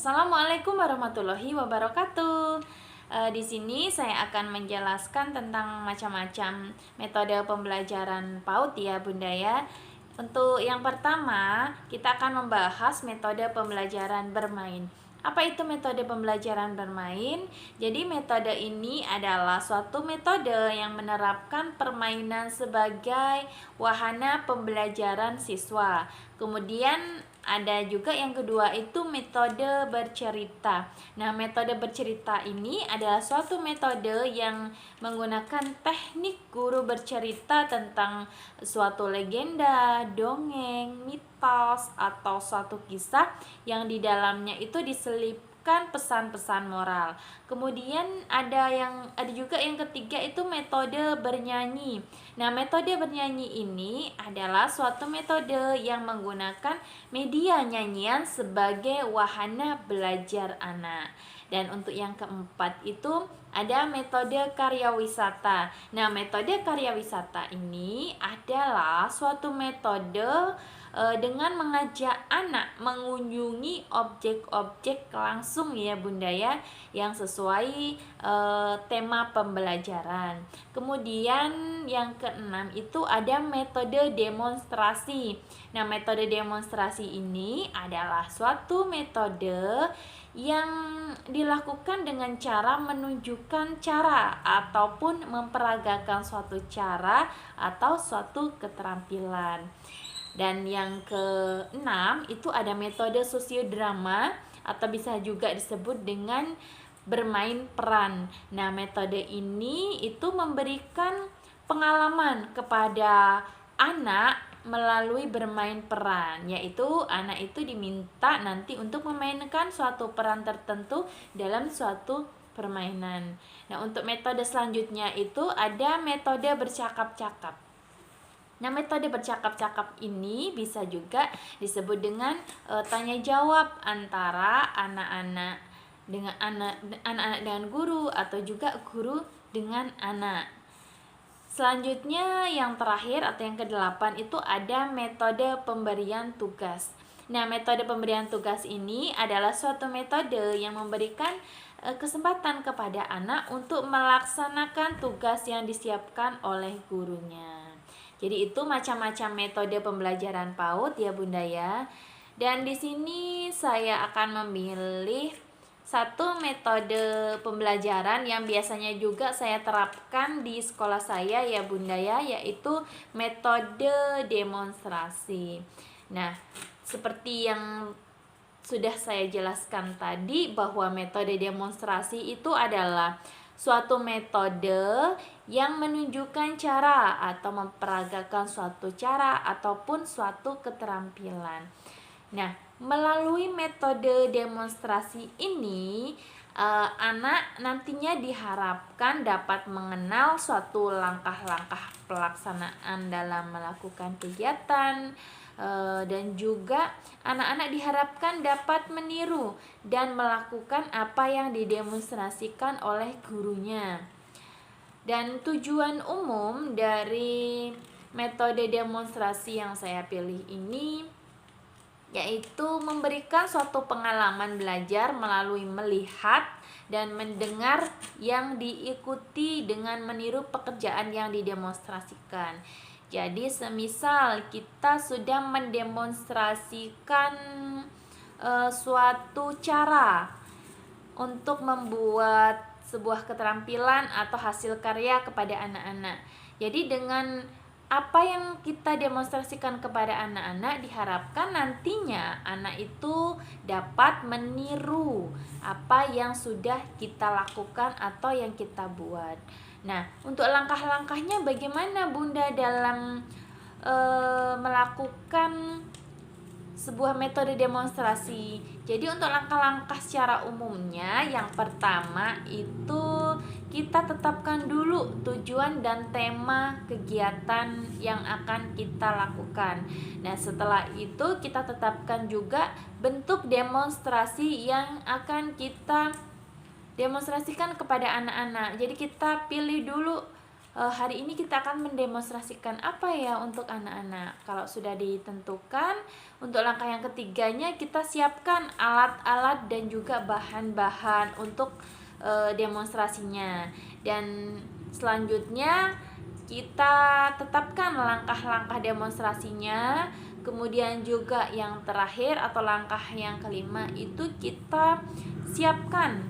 Assalamualaikum warahmatullahi wabarakatuh. Di sini saya akan menjelaskan tentang macam-macam metode pembelajaran PAUD ya Bunda ya. Untuk yang pertama, kita akan membahas metode pembelajaran bermain. Apa itu metode pembelajaran bermain? Jadi metode ini adalah suatu metode yang menerapkan permainan sebagai wahana pembelajaran siswa. Kemudian ada juga yang kedua itu metode bercerita. Nah, metode bercerita ini adalah suatu metode yang menggunakan teknik guru bercerita tentang suatu legenda, dongeng, mitos, atau suatu kisah yang di dalamnya itu diselipkan pesan-pesan moral. Kemudian ada juga yang ketiga itu metode bernyanyi. Nah, metode bernyanyi ini adalah suatu metode yang menggunakan media nyanyian sebagai wahana belajar anak. Dan untuk yang keempat itu ada metode karya wisata. Nah, metode karya wisata ini adalah suatu metode dengan mengajak anak mengunjungi objek-objek langsung ya Bunda ya, yang sesuai tema pembelajaran. Kemudian yang keenam itu ada metode demonstrasi. Nah, metode demonstrasi ini adalah suatu metode yang dilakukan dengan cara menunjukkan cara ataupun memperagakan suatu cara atau suatu keterampilan. Dan yang keenam itu ada metode sosiodrama atau bisa juga disebut dengan bermain peran. Nah, metode ini itu memberikan pengalaman kepada anak melalui bermain peran, yaitu anak itu diminta nanti untuk memainkan suatu peran tertentu dalam suatu permainan. Nah, untuk metode selanjutnya itu ada metode bercakap-cakap. Nah, metode bercakap-cakap ini bisa juga disebut dengan tanya jawab antara anak-anak dengan guru atau juga guru dengan anak. Selanjutnya yang terakhir atau yang kedelapan itu ada metode pemberian tugas. Nah, metode pemberian tugas ini adalah suatu metode yang memberikan kesempatan kepada anak untuk melaksanakan tugas yang disiapkan oleh gurunya. Jadi itu macam-macam metode pembelajaran PAUD ya Bunda ya. Dan di sini saya akan memilih satu metode pembelajaran yang biasanya juga saya terapkan di sekolah saya ya Bunda ya, yaitu metode demonstrasi. Nah, seperti yang sudah saya jelaskan tadi bahwa metode demonstrasi itu adalah suatu metode yang menunjukkan cara atau memperagakan suatu cara ataupun suatu keterampilan. Nah, melalui metode demonstrasi ini, anak nantinya diharapkan dapat mengenal suatu langkah-langkah pelaksanaan dalam melakukan kegiatan, dan juga anak-anak diharapkan dapat meniru dan melakukan apa yang didemonstrasikan oleh gurunya. Dan tujuan umum dari metode demonstrasi yang saya pilih ini yaitu memberikan suatu pengalaman belajar melalui melihat dan mendengar yang diikuti dengan meniru pekerjaan yang didemonstrasikan. Jadi semisal kita sudah mendemonstrasikan suatu cara untuk membuat sebuah keterampilan atau hasil karya kepada anak-anak. Jadi dengan apa yang kita demonstrasikan kepada anak-anak diharapkan nantinya anak itu dapat meniru apa yang sudah kita lakukan atau yang kita buat. Nah, untuk langkah-langkahnya bagaimana Bunda dalam melakukan sebuah metode demonstrasi? Jadi untuk langkah-langkah secara umumnya, yang pertama itu kita tetapkan dulu tujuan dan tema kegiatan yang akan kita lakukan. Nah, setelah itu kita tetapkan juga bentuk demonstrasi yang akan kita demonstrasikan kepada anak-anak. Jadi kita pilih dulu hari ini kita akan mendemonstrasikan apa ya untuk anak-anak. Kalau sudah ditentukan, untuk langkah yang ketiganya kita siapkan alat-alat dan juga bahan-bahan untuk demonstrasinya. Dan selanjutnya kita tetapkan langkah-langkah demonstrasinya. Kemudian juga yang terakhir atau langkah yang kelima itu kita siapkan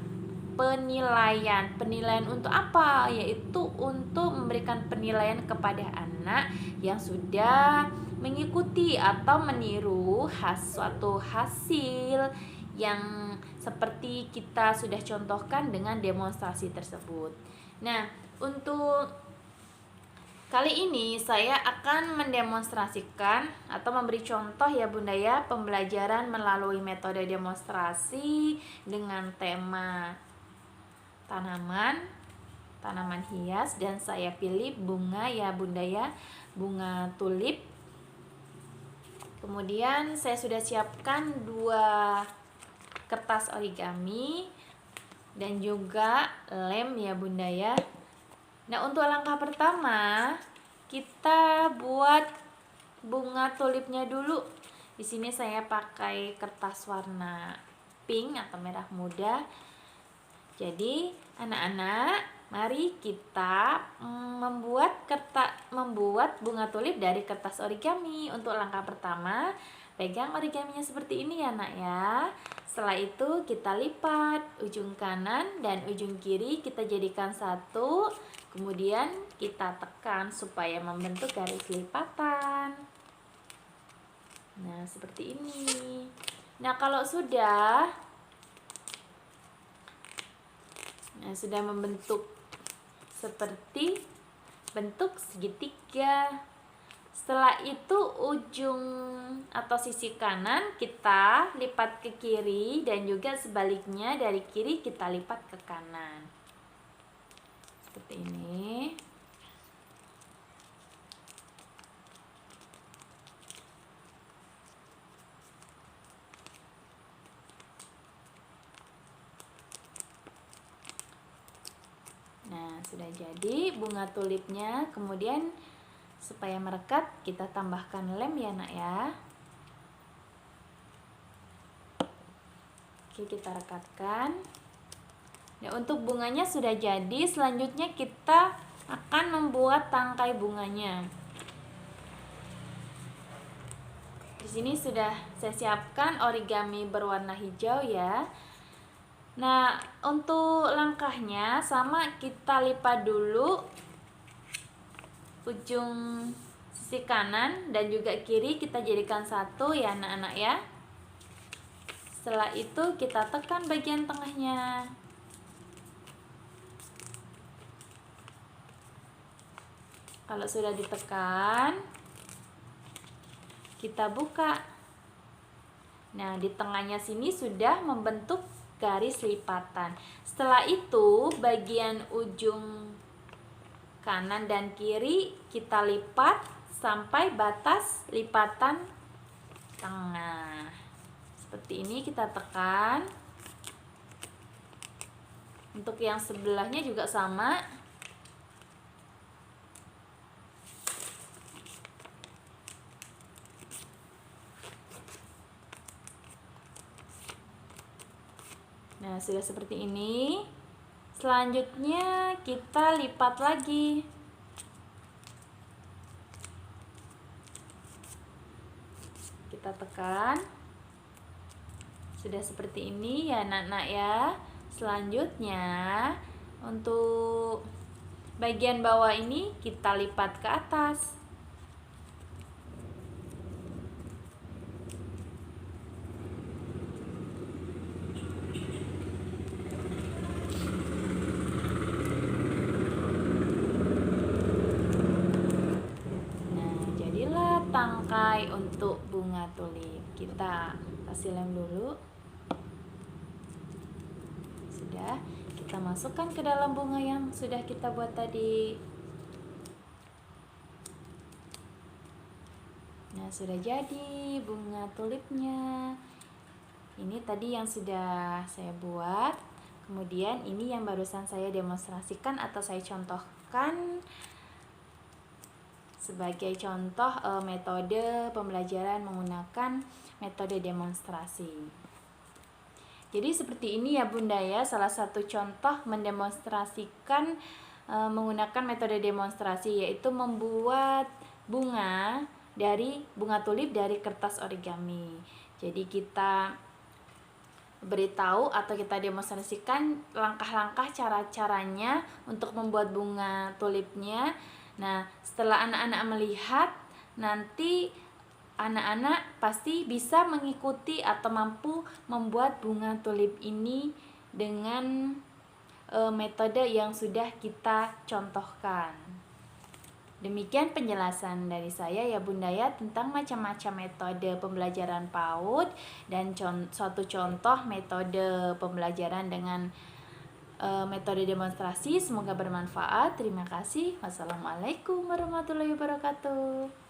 penilaian. Penilaian untuk apa? Yaitu untuk memberikan penilaian kepada anak yang sudah mengikuti atau meniru suatu hasil yang seperti kita sudah contohkan dengan demonstrasi tersebut. Nah, untuk kali ini saya akan mendemonstrasikan atau memberi contoh ya Bunda ya, pembelajaran melalui metode demonstrasi dengan tema tanaman hias, dan saya pilih bunga ya Bunda ya, bunga tulip. Kemudian saya sudah siapkan 2 kertas origami dan juga lem ya Bunda ya. Nah, untuk langkah pertama kita buat bunga tulipnya dulu. Di sini saya pakai kertas warna pink atau merah muda. Jadi, anak-anak, mari kita membuat bunga tulip dari kertas origami. Untuk langkah pertama, pegang origaminya seperti ini ya, Nak ya. Setelah itu kita lipat ujung kanan dan ujung kiri, kita jadikan satu. Kemudian kita tekan supaya membentuk garis lipatan. Nah, seperti ini. Nah, kalau sudah membentuk seperti bentuk segitiga. Setelah itu ujung atau sisi kanan kita lipat ke kiri dan juga sebaliknya dari kiri kita lipat ke kanan. Seperti ini. Nah, sudah jadi bunga tulipnya. Kemudian supaya merekat kita tambahkan lem ya Nak ya. Oke, kita rekatkan. Nah, untuk bunganya sudah jadi. Selanjutnya kita akan membuat tangkai bunganya. Di sini sudah saya siapkan origami berwarna hijau ya. Nah, untuk langkahnya sama, kita lipat dulu ujung sisi kanan dan juga kiri, kita jadikan satu ya anak-anak ya. Setelah itu kita tekan bagian tengahnya. Kalau sudah ditekan, kita buka. Nah, di tengahnya sini sudah membentuk garis lipatan. Setelah itu bagian ujung kanan dan kiri kita lipat sampai batas lipatan tengah. Seperti ini kita tekan. Untuk yang sebelahnya juga sama. Nah, sudah seperti ini. Selanjutnya kita lipat lagi. Kita tekan. Sudah seperti ini ya anak-anak ya. Selanjutnya untuk bagian bawah ini kita lipat ke atas. Tangkai untuk bunga tulip. Kita kasih lem dulu. Sudah, kita masukkan ke dalam bunga yang sudah kita buat tadi. Nah, sudah jadi bunga tulipnya. Ini tadi yang sudah saya buat. Kemudian ini yang barusan saya demonstrasikan atau saya contohkan sebagai contoh metode pembelajaran menggunakan metode demonstrasi. Jadi seperti ini ya Bunda ya, salah satu contoh mendemonstrasikan menggunakan metode demonstrasi, yaitu membuat bunga tulip dari kertas origami. Jadi kita beritahu atau kita demonstrasikan langkah-langkah cara-caranya untuk membuat bunga tulipnya. Nah, setelah anak-anak melihat, nanti anak-anak pasti bisa mengikuti atau mampu membuat bunga tulip ini dengan metode yang sudah kita contohkan. Demikian penjelasan dari saya ya Bunda ya tentang macam-macam metode pembelajaran PAUD dan suatu contoh metode pembelajaran dengan metode demonstrasi. Semoga bermanfaat. Terima kasih. Wassalamualaikum warahmatullahi wabarakatuh.